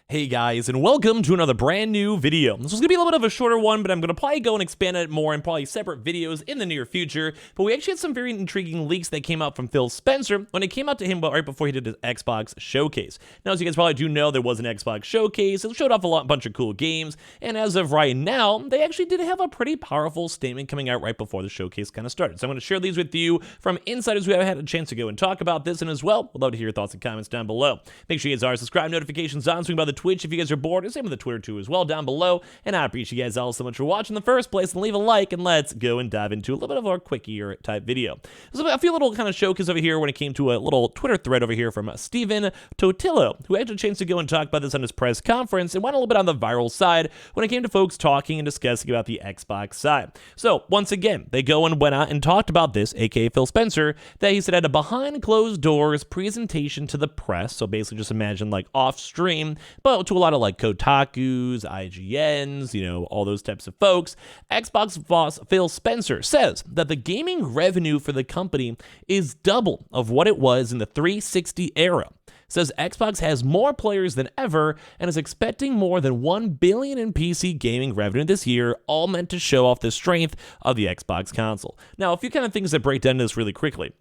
Hey guys, and welcome to another brand new video. This was gonna be a little bit of a shorter one, but I'm gonna probably go and expand it more in probably separate videos in the near future. But we actually had some very intriguing leaks that came out from Phil Spencer when it came out to him right before he did his Xbox showcase. Now, as you guys probably do know, there was an Xbox showcase. It showed off a bunch of cool games, and as of right now, they actually did have a pretty powerful statement coming out right before the showcase kind of started. So I'm gonna share these with you from insiders who have had a chance to go and talk about this, and as well, we'd love to hear your thoughts and comments down below. Make sure you guys are subscribed, notifications on, swing by the Twitch if you guys are bored, and same with the Twitter too as well down below. And I appreciate you guys all so much for watching in the first place, and leave a like, and let's go and dive into a little bit of our quickier type video. So a few little kind of showcase over here when it came to a little Twitter thread over here from Steven Totillo, who had a chance to go and talk about this on his press conference and went a little bit on the viral side when it came to folks talking and discussing about the Xbox side. So once again, they go and went out and talked about this, aka Phil Spencer, that he said had a behind closed doors presentation to the press. So basically just imagine like off stream, but to a lot of like Kotaku's, IGN's, all those types of folks. Xbox boss Phil Spencer says that the gaming revenue for the company is double of what it was in the 360 era. Says Xbox has more players than ever and is expecting more than $1 billion in PC gaming revenue this year, all meant to show off the strength of the Xbox console. Now, a few kind of things that break down this really quickly.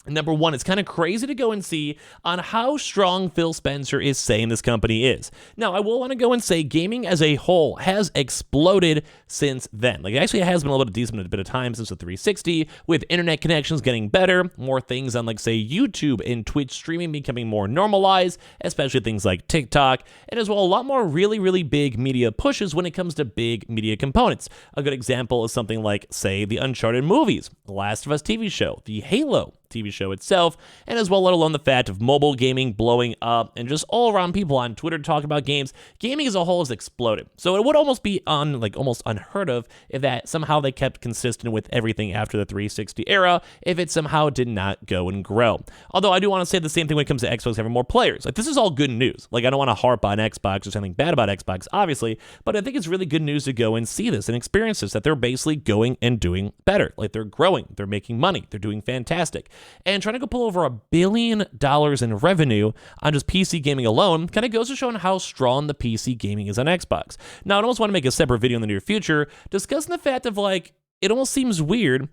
Number one, it's kind of crazy to go and see on how strong Phil Spencer is saying this company is. Now, I will want to go and say gaming as a whole has exploded since then. Like, it actually has been a little bit decent bit of time since the 360, with internet connections getting better, more things on, like, say, YouTube and Twitch streaming becoming more normalized, especially things like TikTok, and as well a lot more really, really big media pushes when it comes to big media components. A good example is something like, say, the Uncharted movies, The Last of Us TV show, the Halo TV show itself, and as well, let alone the fact of mobile gaming blowing up and just all around people on Twitter talking about games. Gaming as a whole has exploded. So it would almost be almost unheard of if that somehow they kept consistent with everything after the 360 era, if it somehow did not go and grow. Although I do want to say the same thing when it comes to Xbox having more players. Like, this is all good news. Like, I don't want to harp on Xbox or something bad about Xbox, obviously, but I think it's really good news to go and see this and experience this, that they're basically going and doing better. Like, they're growing, they're making money, they're doing fantastic. And trying to go pull over $1 billion in revenue on just PC gaming alone kind of goes to showing how strong the PC gaming is on Xbox. Now, I almost want to make a separate video in the near future discussing the fact of, like, it almost seems weird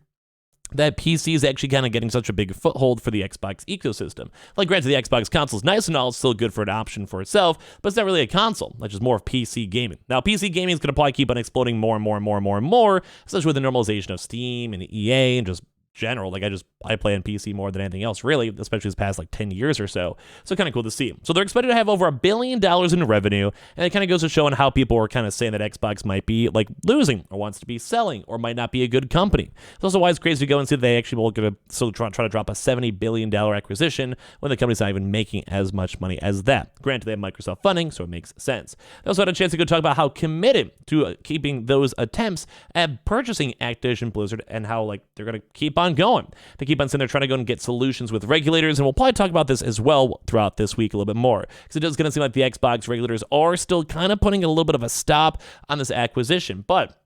that PC is actually kind of getting such a big foothold for the Xbox ecosystem. Like, granted, the Xbox console is nice and all, it's still good for an option for itself, but it's not really a console, which is more of PC gaming. Now, PC gaming is going to probably keep on exploding more and more and more and more and more, especially with the normalization of Steam and EA and just general. Like, I play on PC more than anything else, really, especially this past like 10 years or so. So kind of cool to see. So they're expected to have over $1 billion in revenue, and it kind of goes to showing how people are kind of saying that Xbox might be like losing or wants to be selling or might not be a good company. It's also why it's crazy to go and see that they actually will try to drop a $70 billion acquisition when the company's not even making as much money as that. Granted, they have Microsoft funding, so it makes sense. They also had a chance to go talk about how committed to keeping those attempts at purchasing Activision Blizzard and how like they're going to keep on going. They keep on saying they're trying to go and get solutions with regulators, and we'll probably talk about this as well throughout this week a little bit more, because it does kind of seem like the Xbox regulators are still kind of putting a little bit of a stop on this acquisition. But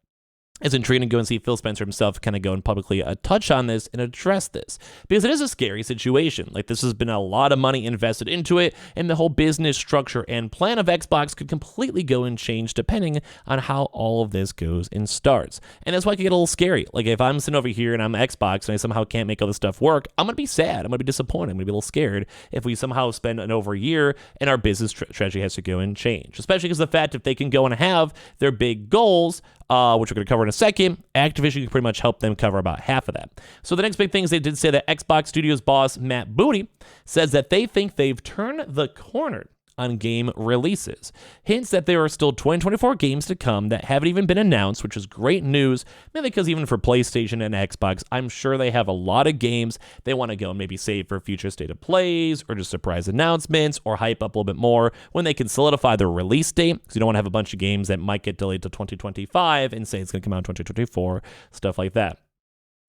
it's intriguing to go and see Phil Spencer himself kind of go and publicly touch on this and address this, because it is a scary situation. Like, this has been a lot of money invested into it, and the whole business structure and plan of Xbox could completely go and change depending on how all of this goes and starts. And that's why it can get a little scary. Like, if I'm sitting over here and I'm Xbox and I somehow can't make all this stuff work, I'm going to be sad. I'm going to be disappointed. I'm going to be a little scared if we somehow spend an over a year and our business strategy has to go and change, especially because the fact if they can go and have their big goals, which we're going to cover in a second, Activision can pretty much help them cover about half of that. So the next big thing is they did say that Xbox Studios boss Matt Booty says that they think they've turned the corner on game releases. Hints that there are still 2024 games to come that haven't even been announced, which is great news, mainly because even for PlayStation and Xbox, I'm sure they have a lot of games they want to go and maybe save for future state of plays or just surprise announcements or hype up a little bit more when they can solidify their release date, because you don't want to have a bunch of games that might get delayed to 2025 and say it's going to come out in 2024, stuff like that.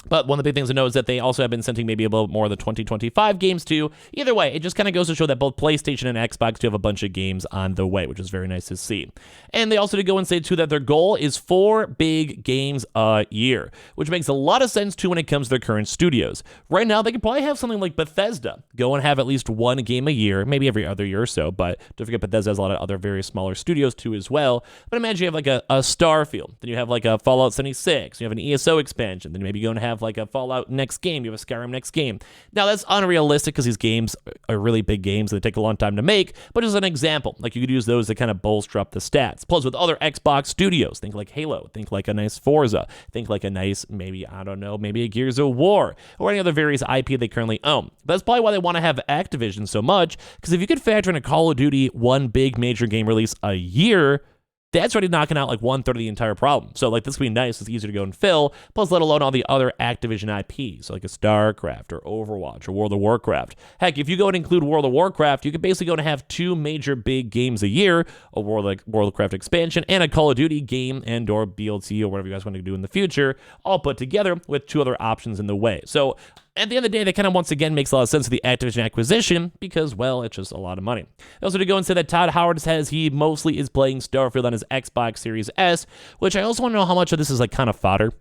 But one of the big things to know is that they also have been sending maybe a little more of the 2025 games too. Either way, it just kind of goes to show that both PlayStation and Xbox do have a bunch of games on the way, which is very nice to see. And they also did go and say too that their goal is 4 big games a year, which makes a lot of sense too when it comes to their current studios. Right now, they could probably have something like Bethesda go and have at least 1 game a year, maybe every other year or so, but don't forget Bethesda has a lot of other very smaller studios too as well. But imagine you have like a Starfield, then you have like a Fallout 76, you have an ESO expansion, then maybe you're going to have like a Fallout next game, you have a Skyrim next game. Now that's unrealistic because these games are really big games that take a long time to make, but as an example, like you could use those to kind of bolster up the stats. Plus with other Xbox studios, think like Halo, think like a nice Forza, think like a nice, maybe, I don't know, maybe a Gears of War, or any other various IP they currently own. That's probably why they want to have Activision so much, because if you could factor in a Call of Duty 1 big major game release a year, that's already knocking out like 1/3 of the entire problem. So like this would be nice, it's easier to go and fill, plus let alone all the other Activision IPs, like a StarCraft or Overwatch or World of Warcraft. Heck, if you go and include World of Warcraft, you could basically go and have 2 major big games a year, a World of Warcraft expansion and a Call of Duty game and or BLT or whatever you guys want to do in the future, all put together with 2 other options in the way. So at the end of the day, that kind of once again makes a lot of sense with the Activision acquisition because, well, it's just a lot of money. They also did go and say that Todd Howard says he mostly is playing Starfield on his Xbox Series S, which I also want to know how much of this is like kind of fodder.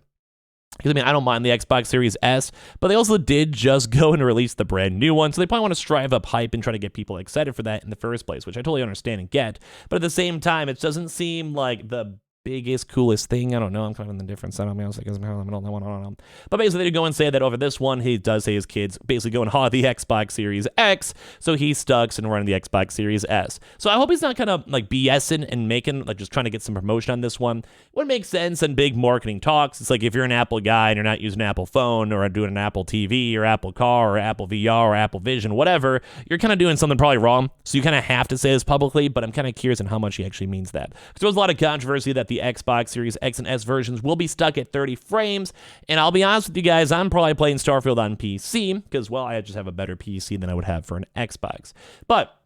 Because, I mean, I don't mind the Xbox Series S, but they also did just go and release the brand new one, so they probably want to strive up hype and try to get people excited for that in the first place, which I totally understand and get. But at the same time, it doesn't seem like the biggest, coolest thing. I don't know. I'm kind of in the different side. I don't know. But basically, they go and say that over this one, he does say his kids basically go and hog the Xbox Series X, so he's stuck and running the Xbox Series S. So I hope he's not kind of like BSing and making, like just trying to get some promotion on this one. It would make sense in big marketing talks. It's like if you're an Apple guy and you're not using an Apple phone or doing an Apple TV or Apple car or Apple VR or Apple Vision, whatever, you're kind of doing something probably wrong. So you kind of have to say this publicly, but I'm kind of curious on how much he actually means that. Because there was a lot of controversy that the Xbox Series X and S versions will be stuck at 30 frames, and I'll be honest with you guys, I'm probably playing Starfield on PC, because, well, I just have a better PC than I would have for an Xbox. But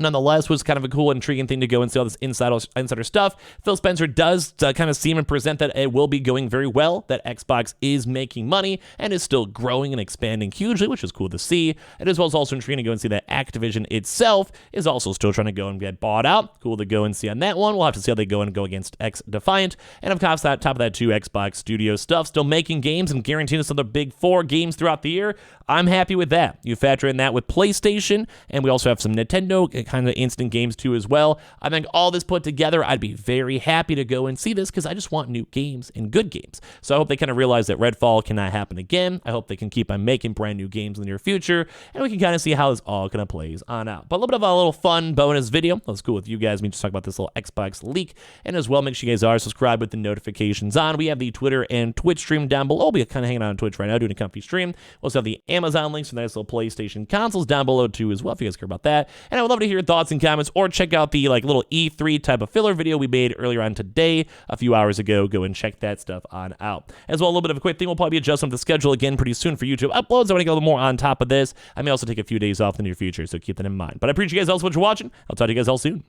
nonetheless, was kind of a cool, intriguing thing to go and see all this insider stuff. Phil Spencer does kind of seem and present that it will be going very well, that Xbox is making money and is still growing and expanding hugely, which is cool to see. And as well as also intriguing to go and see that Activision itself is also still trying to go and get bought out. Cool to go and see on that one. We'll have to see how they go and go against X-Defiant. And of course, on top of that, too, Xbox Studio stuff, still making games and guaranteeing us another big 4 games throughout the year. I'm happy with that. You factor in that with PlayStation, and we also have some Nintendo kind of instant games too as well. I think all this put together, I'd be very happy to go and see this because I just want new games and good games. So I hope they kind of realize that Redfall cannot happen again. I hope they can keep on making brand new games in the near future, and we can kind of see how this all kind of plays on out. But a little bit of a little fun bonus video. That was cool with you guys. Me just talk about this little Xbox leak, and as well, make sure you guys are subscribed with the notifications on. We have the Twitter and Twitch stream down below. We'll be kind of hanging out on Twitch right now, doing a comfy stream. We also have the Amazon links for nice little PlayStation consoles down below too as well, if you guys care about that. And I would love to hear your thoughts and comments, or check out the like little E3 type of filler video we made earlier on today, a few hours ago. Go and check that stuff on out. As well, a little bit of a quick thing, we'll probably be adjusting the schedule again pretty soon for YouTube uploads. I want to get a little more on top of this. I may also take a few days off in the near future, so keep that in mind. But I appreciate you guys all so much for watching. I'll talk to you guys all soon.